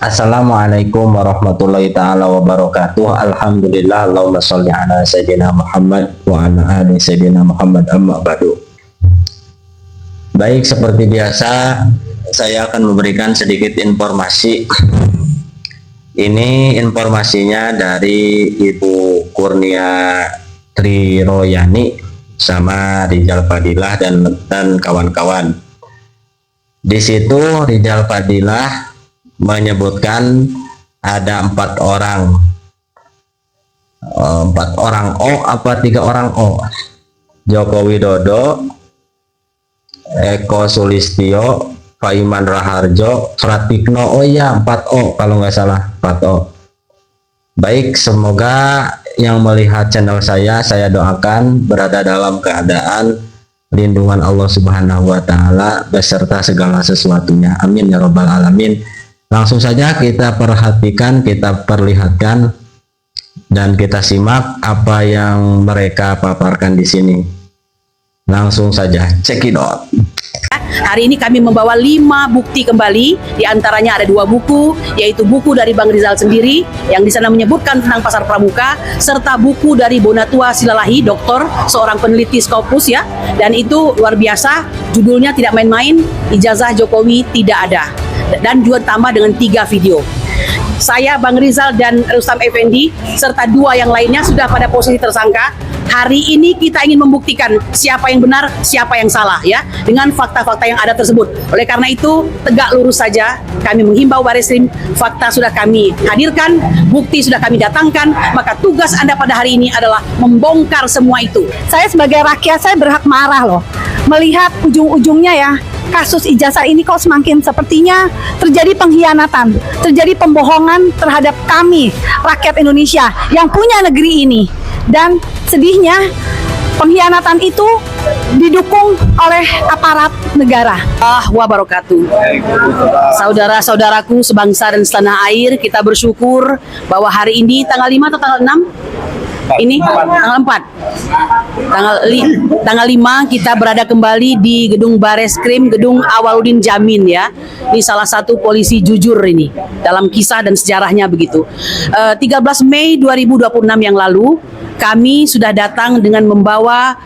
Assalamualaikum warahmatullahi ta'ala wabarakatuh. Alhamdulillah, Allahumma sholli ala sayyidina Muhammad wa ala ali sayyidina Muhammad, amma ba'du. Baik, seperti biasa saya akan memberikan sedikit informasi. Ini informasinya dari Ibu Kurnia Triroyani sama Rizal Fadilah dan kawan-kawan. Di situ Rizal Fadilah menyebutkan ada 4 orang, 4 orang O apa 3 orang O? Joko Widodo, Eko Sulistyo, Paiman Raharjo, Pratikno. Oh ya, 4 O kalau nggak salah, 4 O. Baik, semoga yang melihat channel saya doakan berada dalam keadaan lindungan Allah Subhanahu wa Ta'ala beserta segala sesuatunya. Amin ya Rabbal Alamin. Langsung saja kita perhatikan, kita perlihatkan, dan kita simak apa yang mereka paparkan di sini. Langsung saja, check it out. Hari ini kami membawa 5 bukti kembali. Di antaranya ada 2 buku, yaitu buku dari Bang Rizal sendiri yang di sana menyebutkan tentang pasar pramuka, serta buku dari Bonatua Silalahi, dokter, seorang peneliti Scopus ya. Dan itu luar biasa, judulnya tidak main-main, Ijazah Jokowi Tidak Ada. Dan juga tambah dengan 3 video. Saya, Bang Rizal dan Rustam Effendi serta 2 yang lainnya sudah pada posisi tersangka. Hari ini kita ingin membuktikan siapa yang benar, siapa yang salah ya, dengan fakta-fakta yang ada tersebut. Oleh karena itu, tegak lurus saja kami menghimbau Bareskrim, fakta sudah kami hadirkan, bukti sudah kami datangkan, maka tugas Anda pada hari ini adalah membongkar semua itu. Saya sebagai rakyat, saya berhak marah loh melihat ujung-ujungnya ya, kasus ijazah ini kok semakin sepertinya terjadi pengkhianatan, terjadi pembohongan terhadap kami, rakyat Indonesia yang punya negeri ini. Dan sedihnya pengkhianatan itu didukung oleh aparat negara. Wabarakatuh. Saudara-saudaraku sebangsa dan setanah air, kita bersyukur bahwa hari ini tanggal 5 atau tanggal 6? Ini tanggal 4. Tanggal 5 kita berada kembali di gedung Bareskrim, gedung Awaludin Jamin ya. Ini salah satu polisi jujur ini dalam kisah dan sejarahnya begitu. 13 Mei 2026 yang lalu kami sudah datang dengan membawa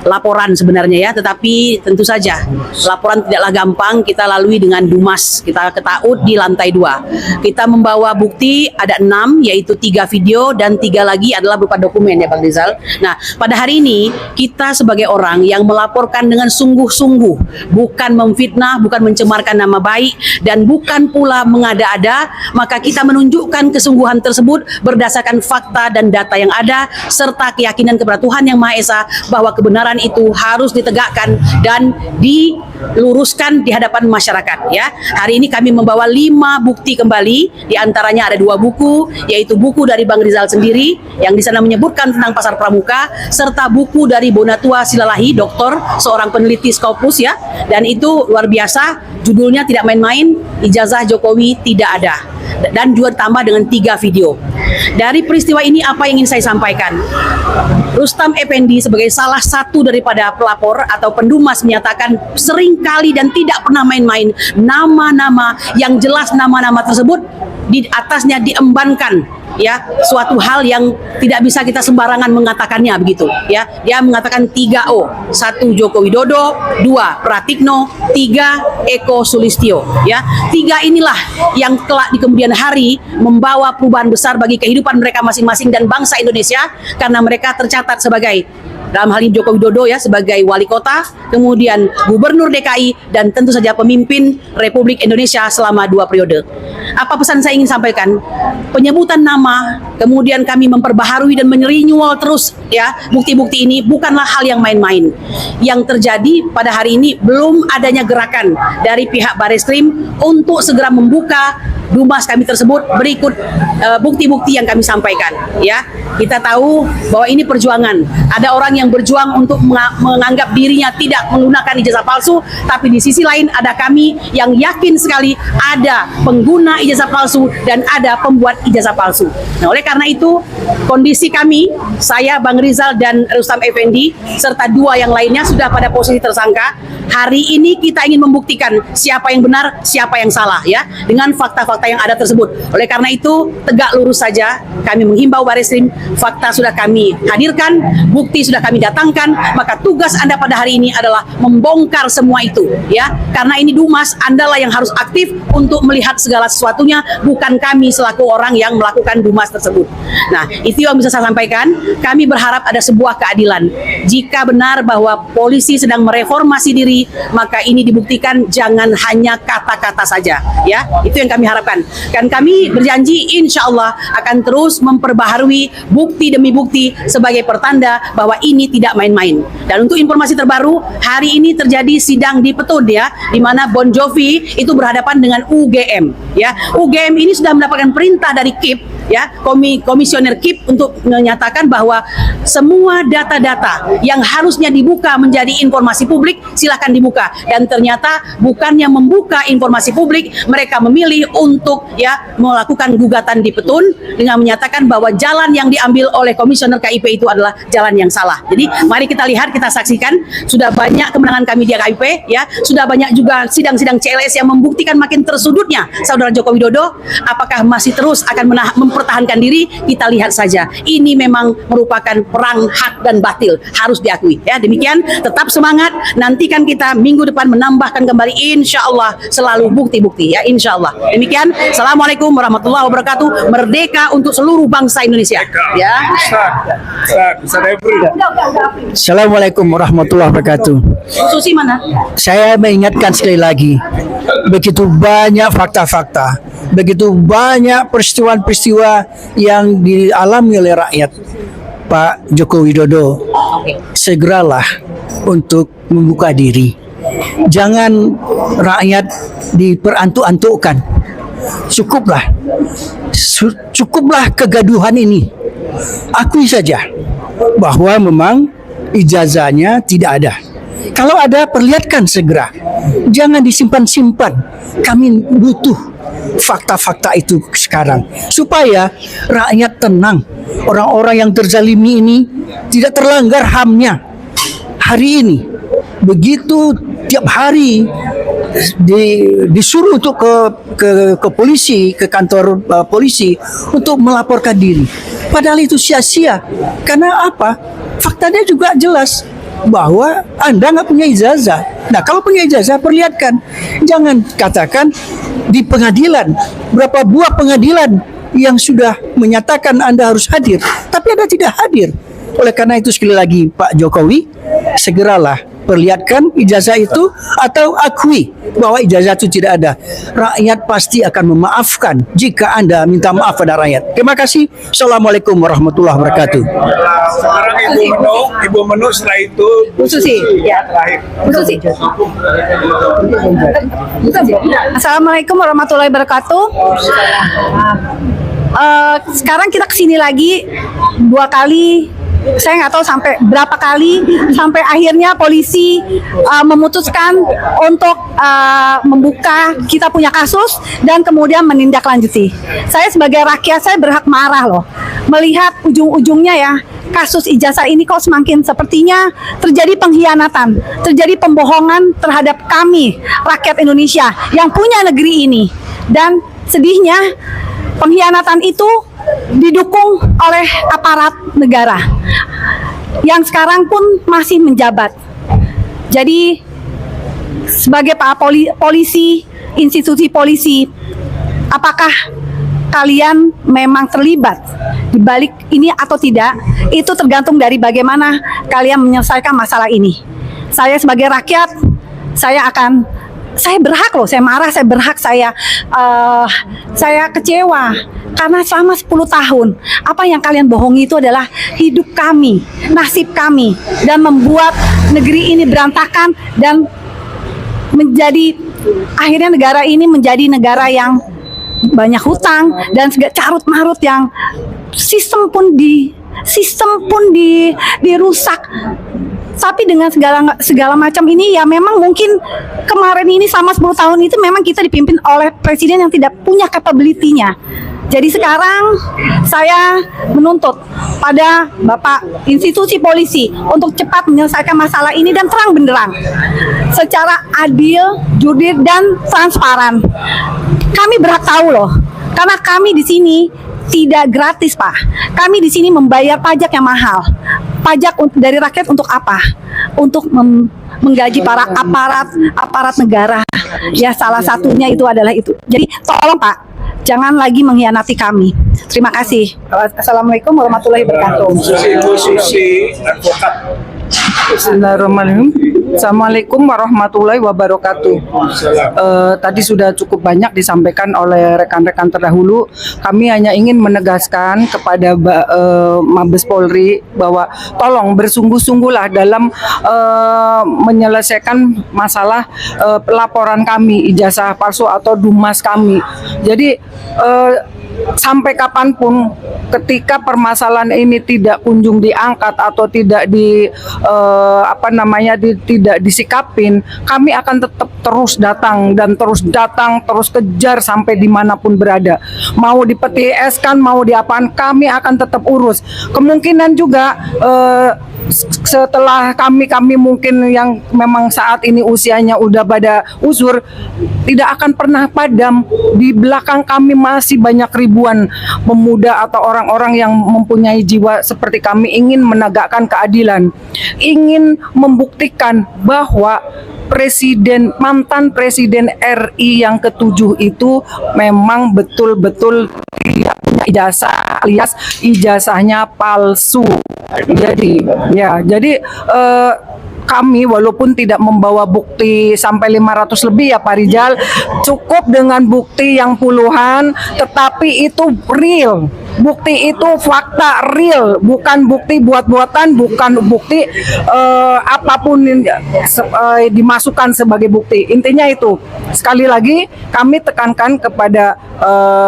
laporan sebenarnya ya, tetapi tentu saja laporan tidaklah gampang kita lalui dengan Dumas. Kita ketaut di lantai 2. Kita membawa bukti ada 6, yaitu 3 video dan 3 lagi adalah berupa dokumen ya Bang Rizal. Nah, pada hari ini kita sebagai orang yang melaporkan dengan sungguh-sungguh, bukan memfitnah, bukan mencemarkan nama baik, dan bukan pula mengada-ada, maka kita menunjukkan kesungguhan tersebut berdasarkan fakta dan data yang ada, serta keyakinan kepada Tuhan Yang Maha Esa bahwa kebenaran itu harus ditegakkan dan diluruskan di hadapan masyarakat ya. Hari ini kami membawa 5 bukti kembali. Di antaranya ada 2 buku, yaitu buku dari Bang Rizal sendiri yang di sana menyebutkan tentang pasar pramuka, serta buku dari Bonatua Silalahi, dokter, seorang peneliti Scopus ya. Dan itu luar biasa, judulnya tidak main-main, Ijazah Jokowi Tidak Ada. Dan juga tambah dengan 3 video. Dari peristiwa ini apa yang ingin saya sampaikan? Rustam Effendi sebagai salah satu daripada pelapor atau pendumas menyatakan seringkali dan tidak pernah main-main nama-nama yang jelas, nama-nama tersebut di atasnya diembankan ya, suatu hal yang tidak bisa kita sembarangan mengatakannya begitu ya. Dia mengatakan 3 O, 1 Joko Widodo, 2 Pratikno, 3 Eko Sulistyo ya. 3 inilah yang kelak di kemudian hari membawa perubahan besar bagi kehidupan mereka masing-masing dan bangsa Indonesia, karena mereka tercatat sebagai, dalam hal ini Joko Widodo ya sebagai wali kota, kemudian gubernur DKI, dan tentu saja pemimpin Republik Indonesia selama 2 periode. Apa pesan saya ingin sampaikan? Penyebutan nama, kemudian kami memperbaharui dan menyerinyual terus ya bukti-bukti ini bukanlah hal yang main-main. Yang terjadi pada hari ini belum adanya gerakan dari pihak Bareskrim untuk segera membuka Dumas kami tersebut. Berikut bukti-bukti yang kami sampaikan ya. Kita tahu bahwa ini perjuangan. Ada orang yang berjuang untuk menganggap dirinya tidak menggunakan ijazah palsu, tapi di sisi lain ada kami yang yakin sekali ada pengguna ijazah palsu dan ada pembuat ijazah palsu. Nah, oleh karena itu kondisi kami, saya, Bang Rizal dan Rustam Effendi serta dua yang lainnya sudah pada posisi tersangka. Hari ini kita ingin membuktikan siapa yang benar, siapa yang salah ya, dengan fakta-fakta yang ada tersebut. Oleh karena itu tegak lurus saja kami menghimbau Bareskrim, fakta sudah kami hadirkan, bukti sudah kami datangkan, maka tugas Anda pada hari ini adalah membongkar semua itu ya. Karena ini Dumas, Andalah yang harus aktif untuk melihat segala sesuatunya, bukan kami selaku orang yang melakukan Dumas tersebut. Nah, itu yang bisa saya sampaikan. Kami berharap ada sebuah keadilan. Jika benar bahwa polisi sedang mereformasi diri, maka ini dibuktikan, jangan hanya kata-kata saja ya. Itu yang kami harapkan. Dan kami berjanji insya Allah akan terus memperbaharui bukti demi bukti sebagai pertanda bahwa ini tidak main-main. Dan untuk informasi terbaru, hari ini terjadi sidang di Petun ya, di mana Bon Jovi itu berhadapan dengan UGM ya. UGM ini sudah mendapatkan perintah dari KIP ya, komisioner KIP untuk menyatakan bahwa semua data-data yang harusnya dibuka menjadi informasi publik silahkan dibuka, dan ternyata bukannya membuka informasi publik, mereka memilih untuk ya melakukan gugatan di Petun dengan menyatakan bahwa jalan yang diambil oleh komisioner KIP itu adalah jalan yang salah. Jadi mari kita lihat, kita saksikan, sudah banyak kemenangan kami di KIP ya, sudah banyak juga sidang-sidang CLS yang membuktikan makin tersudutnya saudara Joko Widodo. Apakah masih terus akan mempertahankan diri? Kita lihat saja. Ini memang merupakan perang hak dan batil, harus diakui ya. Demikian, tetap semangat, nantikan kita minggu depan menambahkan kembali insya Allah selalu bukti-bukti ya, insya Allah. Demikian, Assalamualaikum warahmatullahi wabarakatuh. Merdeka untuk seluruh bangsa Indonesia ya. Assalamualaikum warahmatullahi wabarakatuh. Susi mana? Saya mengingatkan sekali lagi, begitu banyak fakta-fakta, begitu banyak peristiwa-peristiwa yang dialami oleh rakyat. Pak Joko Widodo, segeralah untuk membuka diri. Jangan rakyat diperantuk-antukkan. Cukuplah kegaduhan ini. Akui saja bahwa memang ijazahnya tidak ada. Kalau ada, perlihatkan segera. Jangan disimpan-simpan. Kami butuh fakta-fakta itu sekarang, supaya rakyat tenang. Orang-orang yang terzalimi ini tidak terlanggar HAM-nya. Hari ini, begitu tiap hari disuruh untuk ke polisi, ke kantor polisi untuk melaporkan diri. Padahal itu sia-sia. Karena apa? Faktanya juga jelas bahwa Anda nggak punya ijazah. Nah, kalau punya ijazah, perlihatkan. Jangan katakan di pengadilan, berapa buah pengadilan yang sudah menyatakan Anda harus hadir, tapi Anda tidak hadir. Oleh karena itu, sekali lagi Pak Jokowi, segeralah perlihatkan ijazah itu atau akui bahwa ijazah itu tidak ada. Rakyat pasti akan memaafkan jika Anda minta maaf pada rakyat. Terima kasih. Assalamualaikum warahmatullahi wabarakatuh. Sekarang Ibu Menu, setelah itu Bu Susi. Ya, terakhir. Bu Susi. Assalamualaikum warahmatullahi wabarakatuh. Sekarang kita kesini lagi 2 kali. Saya nggak tahu sampai berapa kali, sampai akhirnya polisi memutuskan untuk membuka kita punya kasus dan kemudian menindaklanjuti. Saya sebagai rakyat, saya berhak marah loh melihat ujung-ujungnya ya, kasus ijazah ini kok semakin sepertinya terjadi pengkhianatan, terjadi pembohongan terhadap kami rakyat Indonesia yang punya negeri ini. Dan sedihnya pengkhianatan itu didukung oleh aparat negara yang sekarang pun masih menjabat. Jadi sebagai Pak polisi, institusi polisi, apakah kalian memang terlibat di balik ini atau tidak? Itu tergantung dari bagaimana kalian menyelesaikan masalah ini. Saya sebagai rakyat, saya berhak loh, saya marah, saya berhak, saya kecewa karena selama 10 tahun apa yang kalian bohongi itu adalah hidup kami, nasib kami, dan membuat negeri ini berantakan dan menjadi akhirnya negara ini menjadi negara yang banyak hutang dan carut marut, yang sistem pun dirusak Tapi dengan segala macam ini ya memang mungkin kemarin ini sama 10 tahun itu memang kita dipimpin oleh presiden yang tidak punya capability-nya. Jadi sekarang saya menuntut pada Bapak institusi polisi untuk cepat menyelesaikan masalah ini dan terang benderang secara adil, jurdil dan transparan. Kami berhak tahu loh, karena kami di sini tidak gratis, Pak. Kami di sini membayar pajak yang mahal. Pajak dari rakyat untuk apa? Untuk menggaji para aparat negara. Ya salah satunya itu adalah itu. Jadi tolong Pak, jangan lagi mengkhianati kami. Terima kasih. Assalamualaikum warahmatullahi wabarakatuh. Ibu Susi, advokat. Bismillahirrahmanirrahim. Assalamualaikum warahmatullahi wabarakatuh. Tadi sudah cukup banyak disampaikan oleh rekan-rekan terdahulu. Kami hanya ingin menegaskan kepada Mabes Polri bahwa tolong bersungguh-sungguhlah dalam menyelesaikan masalah laporan kami, ijazah palsu atau dumas kami. Jadi sampai kapanpun ketika permasalahan ini tidak kunjung diangkat atau tidak tidak disikapin, kami akan tetap terus datang, terus kejar sampai dimanapun berada. Mau di PTS kan, mau di apaan, kami akan tetap urus. Kemungkinan juga setelah kami mungkin yang memang saat ini usianya udah pada uzur, tidak akan pernah padam. Di belakang kami masih banyak ribuan pemuda atau orang-orang yang mempunyai jiwa seperti kami, ingin menegakkan keadilan, ingin membuktikan bahwa mantan presiden RI yang ke-7 itu memang betul-betul tidak punya ijazah, alias ijazahnya palsu. Jadi kami walaupun tidak membawa bukti sampai 500 lebih ya Pak Rijal, cukup dengan bukti yang puluhan, tetapi itu real. Bukti itu fakta real, bukan bukti buat-buatan, bukan bukti apapun dimasukkan sebagai bukti. Intinya itu, sekali lagi kami tekankan kepada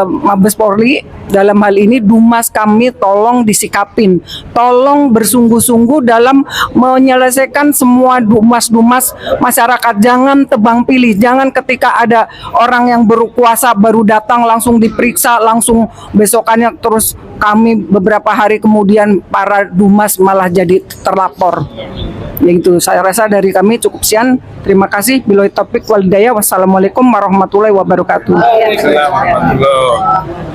Mabes Polri, dalam hal ini Dumas kami tolong disikapin, tolong bersungguh-sungguh dalam menyelesaikan semua dumas-dumas masyarakat. Jangan tebang pilih, jangan ketika ada orang yang berkuasa baru datang langsung diperiksa, langsung besokannya terus kami beberapa hari kemudian para dumas malah jadi terlapor. Itu saya rasa dari kami cukup sekian. Terima kasih. Billahi taufiq wal hidayah. Wassalamualaikum warahmatullahi wabarakatuh.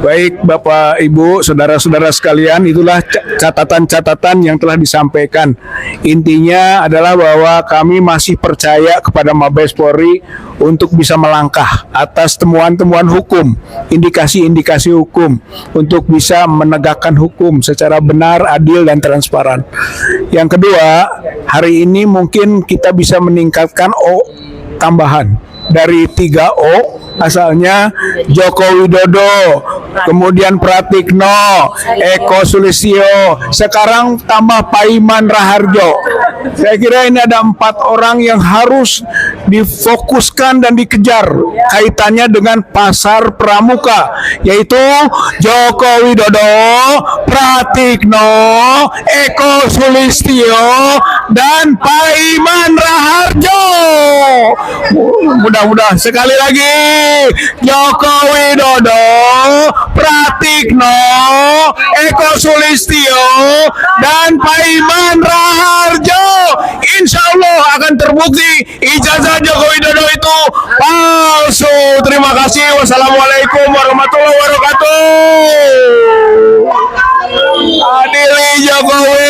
Baik Bapak, Ibu, saudara-saudara sekalian, itulah catatan-catatan yang telah disampaikan. Intinya adalah bahwa kami masih percaya kepada Mabes Polri untuk bisa melangkah atas temuan-temuan hukum, indikasi-indikasi hukum, untuk bisa menegakkan hukum secara benar, adil, dan transparan. Yang kedua, hari ini mungkin kita bisa meningkatkan tambahan dari 3O, asalnya Joko Widodo, kemudian Pratikno, Eko Sulistyo, sekarang tambah Paiman Raharjo. Saya kira ini ada 4 orang yang harus difokuskan dan dikejar kaitannya dengan pasar pramuka, yaitu Joko Widodo, Pratikno, Eko Sulistyo, dan Paiman Raharjo. Mudah-mudahan sekali lagi Joko Widodo, Pratikno, Eko Sulistyo, dan Paiman Raharjo, insya Allah akan terbukti ijazah Joko Widodo itu palsu. Terima kasih. Wassalamualaikum warahmatullahi wabarakatuh. Adili Jokowi.